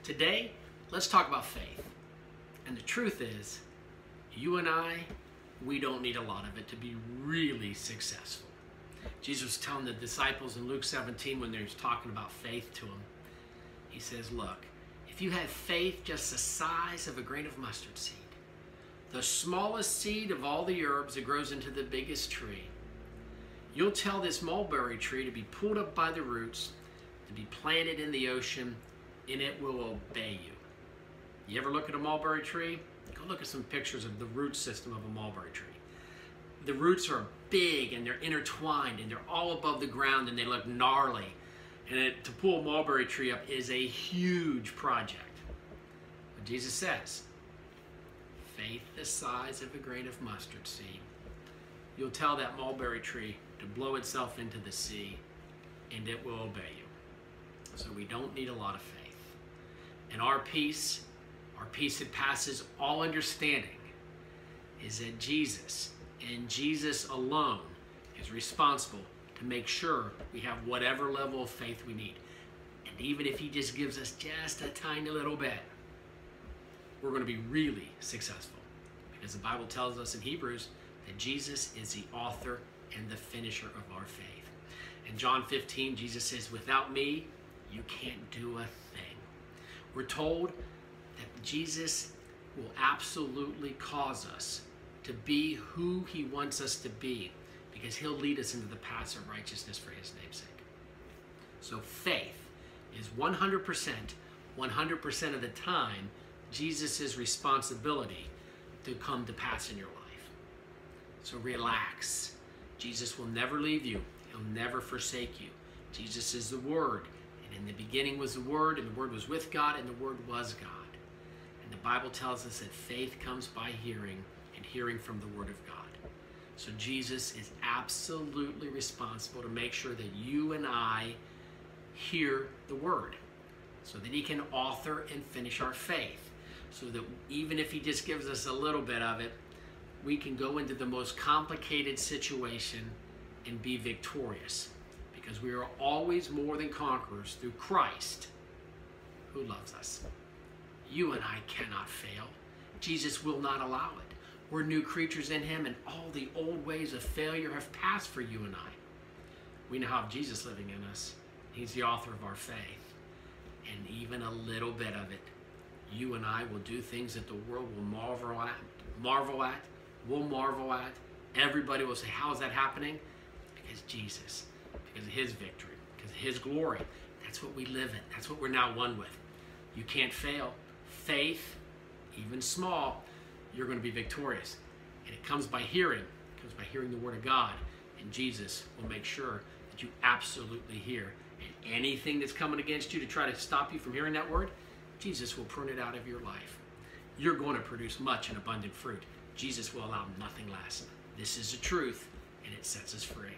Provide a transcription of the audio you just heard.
Today, let's talk about faith. And the truth is, you and I, we don't need a lot of it to be really successful. Jesus was telling the disciples in Luke 17 when they was talking about faith to them. He says, look, if you have faith just the size of a grain of mustard seed, the smallest seed of all the herbs that grows into the biggest tree, you'll tell this mulberry tree to be pulled up by the roots, to be planted in the ocean, and it will obey you. You ever look at a mulberry tree? Go look at some pictures of the root system of a mulberry tree. The roots are big and they're intertwined and they're all above the ground and they look gnarly. And to pull a mulberry tree up is a huge project. But Jesus says, faith the size of a grain of mustard seed. You'll tell that mulberry tree to blow itself into the sea and it will obey you. So we don't need a lot of faith. And our peace that passes all understanding, is that Jesus and Jesus alone is responsible to make sure we have whatever level of faith we need. And even if he just gives us just a tiny little bit, we're going to be really successful. Because the Bible tells us in Hebrews that Jesus is the author and the finisher of our faith. In John 15, Jesus says, without me, you can't do a thing. We're told that Jesus will absolutely cause us to be who he wants us to be, because he'll lead us into the paths of righteousness for his name's sake. So faith is 100% of the time Jesus' responsibility to come to pass in your life. So relax. Jesus will never leave you. He'll never forsake you. Jesus is the Word. And in the beginning was the Word, and the Word was with God, and the Word was God. And the Bible tells us that faith comes by hearing, and hearing from the Word of God. So Jesus is absolutely responsible to make sure that you and I hear the Word, so that he can author and finish our faith. So that even if he just gives us a little bit of it, we can go into the most complicated situation and be victorious. Because we are always more than conquerors through Christ who loves us. You and I cannot fail. Jesus will not allow it. We're new creatures in him, and all the old ways of failure have passed for you and I. We now have Jesus living in us. He's the author of our faith. And even a little bit of it, you and I will do things that the world will marvel at. We'll marvel at. Everybody will say, how is that happening? Because Jesus. Because of his victory, because of his glory. That's what we live in. That's what we're now one with. You can't fail. Faith, even small, you're going to be victorious. And it comes by hearing. It comes by hearing the Word of God. And Jesus will make sure that you absolutely hear. And anything that's coming against you to try to stop you from hearing that Word, Jesus will prune it out of your life. You're going to produce much and abundant fruit. Jesus will allow nothing less. This is the truth, and it sets us free.